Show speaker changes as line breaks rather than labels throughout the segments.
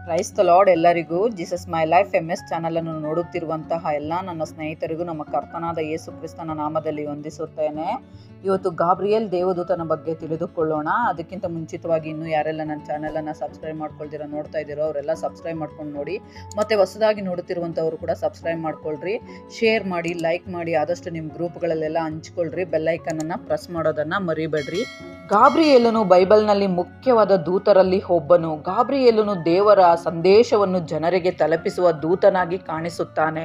Praise the lord. ಎಲ್ಲರಿಗೂ Jesus my life MS ಚಾನಲನ್ನು ನೋಡುತ್ತಿರುವಂತಹ ಎಲ್ಲ ನನ್ನ ಸ್ನೇಹಿತರಿಗೂ ನಮ್ಮ ಕರ್ತನಾದ ಯೇಸು ಕ್ರಿಸ್ತನ ನಾಮದಲ್ಲಿ ವಂದಿಸುತ್ತೇನೆ. ಇವತ್ತು ಗಾಬ್ರಿಯೇಲ್ ದೇವದೂತನ ಬಗ್ಗೆ ತಿಳಿದುಕೊಳ್ಳೋಣ. ಅದಕ್ಕಿಂತ ಮುಂಚಿತವಾಗಿ ಇನ್ನೂ ಯಾರೆಲ್ಲ ನನ್ನ ಚಾನಲನ್ನು ಸಬ್ಸ್ಕ್ರೈಬ್ ಮಾಡ್ಕೊಳ್ದಿರೋ ನೋಡ್ತಾ ಇದ್ದೀರೋ ಅವರೆಲ್ಲ ಸಬ್ಸ್ಕ್ರೈಬ್ ಮಾಡ್ಕೊಂಡು ನೋಡಿ. ಮತ್ತು ಹೊಸದಾಗಿ ನೋಡುತ್ತಿರುವಂಥವರು ಕೂಡ ಸಬ್ಸ್ಕ್ರೈಬ್ ಮಾಡ್ಕೊಳ್ರಿ, ಶೇರ್ ಮಾಡಿ, ಲೈಕ್ ಮಾಡಿ, ಆದಷ್ಟು ನಿಮ್ಮ ಗ್ರೂಪ್ಗಳಲ್ಲೆಲ್ಲ ಹಂಚ್ಕೊಳ್ರಿ. ಬೆಲ್ಲೈಕನನ್ನು ಪ್ರೆಸ್ ಮಾಡೋದನ್ನು ಮರಿಬೇಡ್ರಿ. ಗಾಬ್ರಿಯೇಲನು ಬೈಬಲ್ನಲ್ಲಿ ಮುಖ್ಯವಾದ ದೂತರಲ್ಲಿ ಒಬ್ಬನು. ಗಾಬ್ರಿಯೇಲನು ದೇವರ ಸಂದೇಶವನ್ನು ಜನರಿಗೆ ತಲುಪಿಸುವ ದೂತನಾಗಿ ಕಾಣಿಸುತ್ತಾನೆ.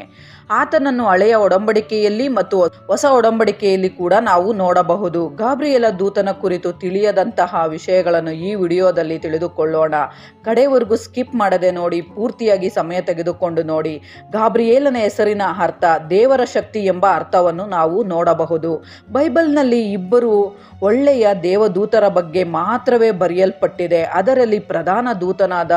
ಆತನನ್ನು ಹಳೆಯ ಒಡಂಬಡಿಕೆಯಲ್ಲಿ ಮತ್ತು ಹೊಸ ಒಡಂಬಡಿಕೆಯಲ್ಲಿ ಕೂಡ ನಾವು ನೋಡಬಹುದು. ಗಾಬ್ರಿಯೇಲ ದೂತನ ಕುರಿತು ತಿಳಿಯದಂತಹ ವಿಷಯಗಳನ್ನು ಈ ವಿಡಿಯೋದಲ್ಲಿ ತಿಳಿದುಕೊಳ್ಳೋಣ. ಕಡೆವರೆಗೂ ಸ್ಕಿಪ್ ಮಾಡದೆ ನೋಡಿ, ಪೂರ್ತಿಯಾಗಿ ಸಮಯ ತೆಗೆದುಕೊಂಡು ನೋಡಿ. ಗಾಬ್ರಿಯೇಲನ ಹೆಸರಿನ ಅರ್ಥ ದೇವರ ಶಕ್ತಿ ಎಂಬ ಅರ್ಥವನ್ನು ನಾವು ನೋಡಬಹುದು. ಬೈಬಲ್ನಲ್ಲಿ ಇಬ್ಬರು ಒಳ್ಳೆಯ ದೇವದೂತರ ಬಗ್ಗೆ ಮಾತ್ರವೇ ಬರೆಯಲ್ಪಟ್ಟಿದೆ. ಅದರಲ್ಲಿ ಪ್ರಧಾನ ದೂತನಾದ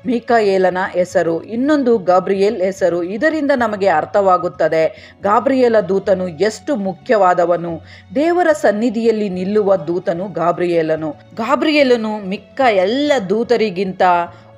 ಮಿಕಾಯೇಲನ ಹೆಸರು, ಇನ್ನೊಂದು ಗಾಬ್ರಿಯೇಲ್ ಹೆಸರು. ಇದರಿಂದ ನಮಗೆ ಅರ್ಥವಾಗುತ್ತದೆ ಗಾಬ್ರಿಯೇಲ ದೂತನು ಎಷ್ಟು ಮುಖ್ಯವಾದವನು. ದೇವರ ಸನ್ನಿಧಿಯಲ್ಲಿ ನಿಲ್ಲುವ ದೂತನು ಗಾಬ್ರಿಯೇಲನು. ಗಾಬ್ರಿಯೇಲನು ಮಿಕ್ಕ ಎಲ್ಲ ದೂತರಿಗಿಂತ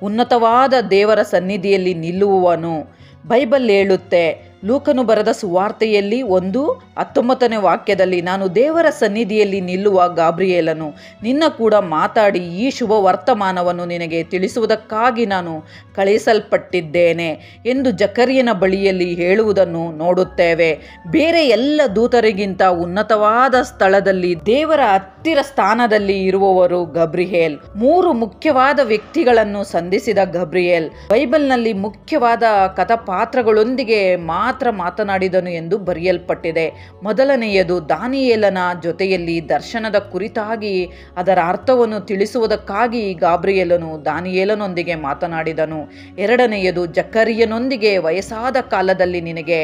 ಉನ್ನತವಾದ ದೇವರ ಸನ್ನಿಧಿಯಲ್ಲಿ ನಿಲ್ಲುವವನು. ಬೈಬಲ್ ಹೇಳುತ್ತೆ, ಲೂಕನು ಬರೆದ ಸುವಾರ್ತೆಯಲ್ಲಿ 1:19 ವಾಕ್ಯದಲ್ಲಿ, ನಾನು ದೇವರ ಸನ್ನಿಧಿಯಲ್ಲಿ ನಿಲ್ಲುವ ಗಾಬ್ರಿಯೇಲನು, ನಿನ್ನ ಕೂಡ ಮಾತಾಡಿ ಈ ಶುಭ ವರ್ತಮಾನವನ್ನು ನಿನಗೆ ತಿಳಿಸುವುದಕ್ಕಾಗಿ ನಾನು ಕಳುಹಿಸಲ್ಪಟ್ಟಿದ್ದೇನೆ ಎಂದು ಜಕರಿಯನ ಬಳಿಯಲ್ಲಿ ಹೇಳುವುದನ್ನು ನೋಡುತ್ತೇವೆ. ಬೇರೆ ಎಲ್ಲ ದೂತರಿಗಿಂತ ಉನ್ನತವಾದ ಸ್ಥಳದಲ್ಲಿ ದೇವರ ಹತ್ತಿರ ಸ್ಥಾನದಲ್ಲಿ ಇರುವವರು ಗಬ್ರಿಯೇಲ್. 3 ಮುಖ್ಯವಾದ ವ್ಯಕ್ತಿಗಳನ್ನು ಸಂಧಿಸಿದ ಗಬ್ರಿಯೇಲ್ ಬೈಬಲ್ನಲ್ಲಿ ಮುಖ್ಯವಾದ ಕಥಾಪಾತ್ರಗಳೊಂದಿಗೆ ಮಾತ್ರ ಮಾತನಾಡಿದನು ಎಂದು ಬರೆಯಲ್ಪಟ್ಟಿದೆ. ಮೊದಲನೆಯದು, ದಾನಿಯೇಲನ ಜೊತೆಯಲ್ಲಿ ದರ್ಶನದ ಕುರಿತಾಗಿ ಅದರ ಅರ್ಥವನ್ನು ತಿಳಿಸುವುದಕ್ಕಾಗಿ ಗಾಬ್ರಿಯೇಲನು ದಾನಿಯೇಲನೊಂದಿಗೆ ಮಾತನಾಡಿದನು. ಎರಡನೆಯದು, ಜಕರಿಯನೊಂದಿಗೆ ವಯಸ್ಸಾದ ಕಾಲದಲ್ಲಿ ನಿನಗೆ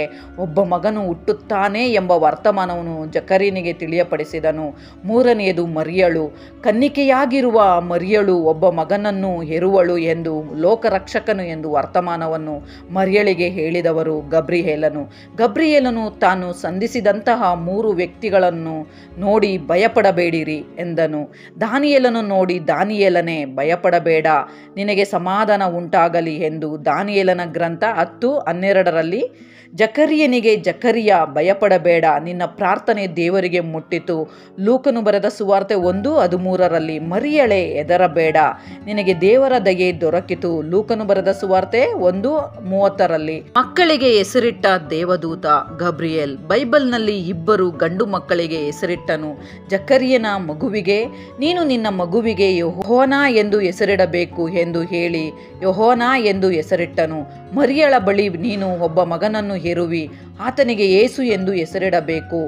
ಒಬ್ಬ ಮಗನು ಹುಟ್ಟುತ್ತಾನೆ ಎಂಬ ವರ್ತಮಾನವನ್ನು ಜಕರಿಯನಿಗೆ ತಿಳಿಯಪಡಿಸಿದನು. ಮೂರನೆಯದು, ಮರಿಯಳು, ಕನ್ನಿಕೆಯಾಗಿರುವ ಮರಿಯಳು ಒಬ್ಬ ಮಗನನ್ನು ಹೆರುವಳು ಎಂದು, ಲೋಕರಕ್ಷಕನು ಎಂದು ವರ್ತಮಾನವನ್ನು ಮರಿಯಳಿಗೆ ಹೇಳಿದವರು ಗಬ್ರಿಯೇಲನು ತಾನು ಸಂಧಿಸಿದಂತಹ 3 ವ್ಯಕ್ತಿಗಳನ್ನು ನೋಡಿ ಭಯಪಡಬೇಡಿರಿ ಎಂದನು. ದಾನಿಯೇಲನು ನೋಡಿ, ದಾನಿಯೇಲನೇ ಭಯಪಡಬೇಡ, ನಿನಗೆ ಸಮಾಧಾನ ಉಂಟಾಗಲಿ ಎಂದು ದಾನಿಯೇಲನ ಗ್ರಂಥ 10:12ರಲ್ಲಿ, ಜಕರಿಯನಿಗೆ, ಜಕರಿಯ ಭಯಪಡಬೇಡ, ನಿನ್ನ ಪ್ರಾರ್ಥನೆ ದೇವರಿಗೆ ಮುಟ್ಟಿತು. ಲೂಕನು ಬರೆದ ಸುವಾರ್ತೆ 1:13ರಲ್ಲಿ, ಮರಿಯಳೇ ಹೆದರಬೇಡ, ನಿನಗೆ ದೇವರ ದಯೆ ದೊರಕಿತು. ಲೂಕನು ಬರೆದ ಸುವಾರ್ತೆ 1:30ರಲ್ಲಿ, ಮಕ್ಕಳಿಗೆ ಹೆಸರಿಟ್ಟ ದೇವದೂತ ಗಬ್ರಿಯೇಲ್. ಬೈಬಲ್ನಲ್ಲಿ ಇಬ್ಬರು ಗಂಡು ಮಕ್ಕಳಿಗೆ ಹೆಸರಿಟ್ಟನು. ಜಕರಿಯನ ಮಗುವಿಗೆ, ನೀನು ನಿನ್ನ ಮಗುವಿಗೆ ಯೋಹಾನ ಎಂದು ಹೆಸರಿಡಬೇಕು ಎಂದು ಹೇಳಿ ಯೋಹಾನ ಎಂದು ಹೆಸರಿಟ್ಟನು. ಮರಿಯಳ ಬಳಿ, ನೀನು ಒಬ್ಬ ಮಗನನ್ನು ಹೆರುವಿ, ಆತನಿಗೆ ಯೇಸು ಎಂದು ಹೆಸರಿಡಬೇಕು,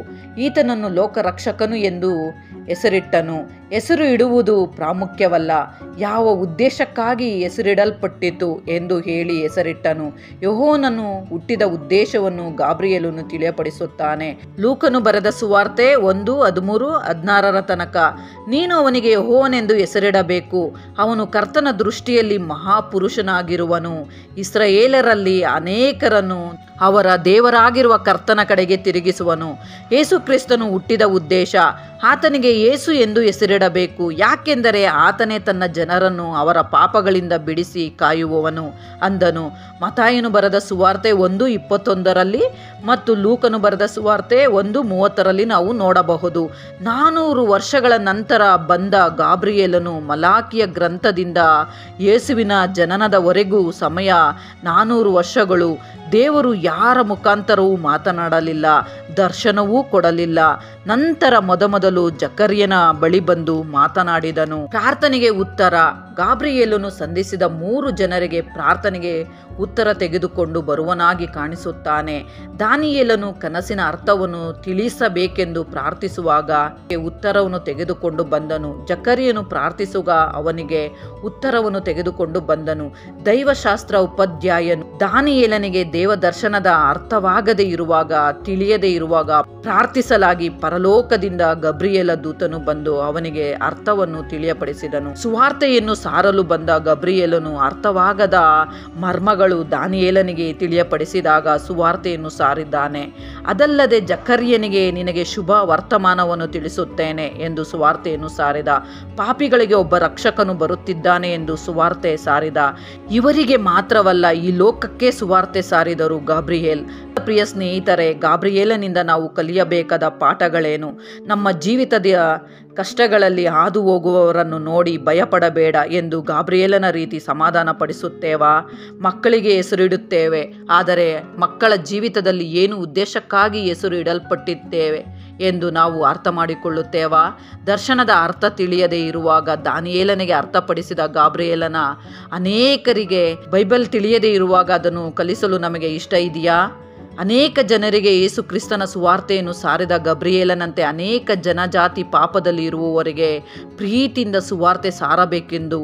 ಈತನನ್ನು ಲೋಕರಕ್ಷಕನು ಎಂದು ಹೆಸರಿಟ್ಟನು. ಹೆಸರು ಇಡುವುದು ಪ್ರಾಮುಖ್ಯವಲ್ಲ, ಯಾವ ಉದ್ದೇಶಕ್ಕಾಗಿ ಹೆಸರಿಡಲ್ಪಟ್ಟಿತು ಎಂದು ಹೇಳಿ ಹೆಸರಿಟ್ಟನು. ಯೋಹಾನನು ಹುಟ್ಟಿದ ಉದ್ದೇಶವನ್ನು ಗಾಬ್ರಿಯೇಲನು ತಿಳಿಯಪಡಿಸುತ್ತಾನೆ. ಲೂಕನು ಬರೆದ ಸುವಾರ್ತೆ 1:13-16 ತನಕ, ನೀನು ಅವನಿಗೆ ಯೋಹಾನೆಂದು ಹೆಸರಿಡಬೇಕು, ಅವನು ಕರ್ತನ ದೃಷ್ಟಿಯಲ್ಲಿ ಮಹಾಪುರುಷನಾಗಿರುವನು, ಇಸ್ರಾಯೇಲರಲ್ಲಿ ಅನೇಕರನ್ನು ಅವರ ದೇವರಾಗಿರುವ ಕರ್ತನ ಕಡೆಗೆ ತಿರುಗಿಸುವನು. ಯೇಸು ಕ್ರಿಸ್ತನು ಹುಟ್ಟಿದ ಉದ್ದೇಶ, ಆತನಿಗೆ ಯೇಸು ಎಂದು ಹೆಸರಿಡಬೇಕು, ಯಾಕೆಂದರೆ ಆತನೇ ತನ್ನ ಜನರನ್ನು ಅವರ ಪಾಪಗಳಿಂದ ಬಿಡಿಸಿ ಕಾಯುವವನು ಅಂದನು. ಮತ್ತಾಯನು ಬರೆದ ಸುವಾರ್ತೆ 1:21ರಲ್ಲಿ ಮತ್ತು ಲೂಕನು ಬರೆದ ಸುವಾರ್ತೆ 1:30ರಲ್ಲಿ ನಾವು ನೋಡಬಹುದು. 400 ವರ್ಷಗಳ ನಂತರ ಬಂದ ಗಾಬ್ರಿಯೇಲನು ಮಲಾಕಿಯ ಗ್ರಂಥದಿಂದ ಯೇಸುವಿನ ಜನನದವರೆಗೂ ಸಮಯ 400 ವರ್ಷಗಳು. ದೇವರು ಯಾರ ಮುಖಾಂತರವೂ ಮಾತನಾಡಲಿಲ್ಲ, ದರ್ಶನವೂ ಕೊಡಲಿಲ್ಲ. ನಂತರ ಮೊದಮೊದಲು ಜಕರಿಯನ ಬಳಿ ಬಂದು ಮಾತನಾಡಿದನು. ಪ್ರಾರ್ಥನೆಗೆ ಉತ್ತರ. ಗಾಬ್ರಿಯೇಲನು ಸಂಧಿಸಿದ 3 ಜನರಿಗೆ ಪ್ರಾರ್ಥನೆಗೆ ಉತ್ತರ ತೆಗೆದುಕೊಂಡು ಬರುವನಾಗಿ ಕಾಣಿಸುತ್ತಾನೆ. ದಾನಿಯೇಲನು ಕನಸಿನ ಅರ್ಥವನ್ನು ತಿಳಿಸಬೇಕೆಂದು ಪ್ರಾರ್ಥಿಸುವಾಗ ಉತ್ತರವನ್ನು ತೆಗೆದುಕೊಂಡು ಬಂದನು. ಜಕರಿಯನು ಪ್ರಾರ್ಥಿಸುವಾಗ ಅವನಿಗೆ ಉತ್ತರವನ್ನು ತೆಗೆದುಕೊಂಡು ಬಂದನು. ದೈವಶಾಸ್ತ್ರ ಉಪಾಧ್ಯಾಯನು ದಾನಿಯೇಲನಿಗೆ ದೇವದರ್ಶನದ ಅರ್ಥವಾಗದೇ ಇರುವಾಗ, ತಿಳಿಯದೇ ಇರುವಾಗ ಪ್ರಾರ್ಥಿಸಲಾಗಿ ಪರಲೋಕದಿಂದ ಗಬ್ರಿಯೇಲ ದೂತನು ಬಂದು ಅವನಿಗೆ ಅರ್ಥವನ್ನು ತಿಳಿಯಪಡಿಸಿದನು. ಸುವಾರ್ತೆಯನ್ನು ಸಾರಲು ಬಂದ ಗಬ್ರಿಯೇಲನು ಅರ್ಥವಾಗದ ಮರ್ಮಗಳು ದಾನಿಯೇಲನಿಗೆ ತಿಳಿಯಪಡಿಸಿದಾಗ ಸುವಾರ್ತೆಯನ್ನು ಸಾರಿದ್ದಾನೆ. ಅದಲ್ಲದೆ ಜಕರ್ಯನಿಗೆ ನಿನಗೆ ಶುಭ ವರ್ತಮಾನವನ್ನು ತಿಳಿಸುತ್ತೇನೆ ಎಂದು ಸುವಾರ್ತೆಯನ್ನು ಸಾರಿದ. ಪಾಪಿಗಳಿಗೆ ಒಬ್ಬ ರಕ್ಷಕನು ಬರುತ್ತಿದ್ದಾನೆ ಎಂದು ಸುವಾರ್ತೆ ಸಾರಿದ. ಇವರಿಗೆ ಮಾತ್ರವಲ್ಲ, ಈ ಲೋಕಕ್ಕೆ ಸುವಾರ್ತೆ ಸಾರಿದರು ಗಾಬ್ರಿಯೇಲ್. ಪ್ರಿಯ ಸ್ನೇಹಿತರೆ, ಗಾಬ್ರಿಯೇಲನಿಂದ ನಾವು ಕಲಿಯಬೇಕಾದ ಪಾಠಗಳೇನು? ನಮ್ಮ ಜೀವಿತದ ಕಷ್ಟಗಳಲ್ಲಿ ಹಾದು ಹೋಗುವವರನ್ನು ನೋಡಿ ಭಯಪಡಬೇಡ ಎಂದು ಗಾಬ್ರಿಯೇಲನ ರೀತಿ ಸಮಾಧಾನ ಪಡಿಸುತ್ತೇವಾ? ಮಕ್ಕಳಿಗೆ ಹೆಸರಿಡುತ್ತೇವೆ, ಆದರೆ ಮಕ್ಕಳ ಜೀವಿತದಲ್ಲಿ ಏನು ಉದ್ದೇಶಕ್ಕಾಗಿ ಹೆಸರು ಇಡಲ್ಪಟ್ಟಿದ್ದೇವೆ ಎಂದು ನಾವು ಅರ್ಥ ಮಾಡಿಕೊಳ್ಳುತ್ತೇವಾ? ದರ್ಶನದ ಅರ್ಥ ತಿಳಿಯದೇ ಇರುವಾಗ ದಾನಿಯೇಲನಿಗೆ ಅರ್ಥಪಡಿಸಿದ ಗಾಬ್ರಿಯೇಲನ ಅನೇಕರಿಗೆ ಬೈಬಲ್ ತಿಳಿಯದೇ ಇರುವಾಗ ಅದನ್ನು ಕಲಿಸಲು ನಮಗೆ ಇಷ್ಟ ಇದೆಯಾ? ಅನೇಕ ಜನರಿಗೆ ಯೇಸು ಕ್ರಿಸ್ತನ ಸುವಾರ್ತೆಯನ್ನು ಸಾರಿದ ಗಬ್ರಿಯೇಲನಂತೆ ಅನೇಕ ಜನಜಾತಿ ಪಾಪದಲ್ಲಿ ಇರುವವರಿಗೆ ಪ್ರೀತಿಯಿಂದ ಸುವಾರ್ತೆ ಸಾರಬೇಕೆಂದು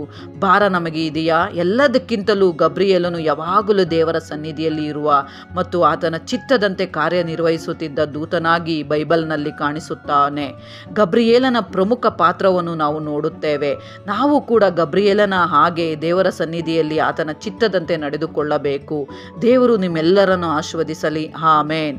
ಭಾರ ನಮಗೆ ಇದೆಯಾ? ಎಲ್ಲದಕ್ಕಿಂತಲೂ ಗಬ್ರಿಯೇಲನು ಯಾವಾಗಲೂ ದೇವರ ಸನ್ನಿಧಿಯಲ್ಲಿ ಇರುವ ಮತ್ತು ಆತನ ಚಿತ್ತದಂತೆ ಕಾರ್ಯನಿರ್ವಹಿಸುತ್ತಿದ್ದ ದೂತನಾಗಿ ಬೈಬಲ್ನಲ್ಲಿ ಕಾಣಿಸುತ್ತಾನೆ. ಗಬ್ರಿಯೇಲನ ಪ್ರಮುಖ ಪಾತ್ರವನ್ನು ನಾವು ನೋಡುತ್ತೇವೆ. ನಾವು ಕೂಡ ಗಬ್ರಿಯೇಲನ ಹಾಗೆ ದೇವರ ಸನ್ನಿಧಿಯಲ್ಲಿ ಆತನ ಚಿತ್ತದಂತೆ ನಡೆದುಕೊಳ್ಳಬೇಕು. ದೇವರು ನಿಮ್ಮೆಲ್ಲರನ್ನು ಆಶೀರ್ವದಿಸಲಿ. ಆಮೆನ್.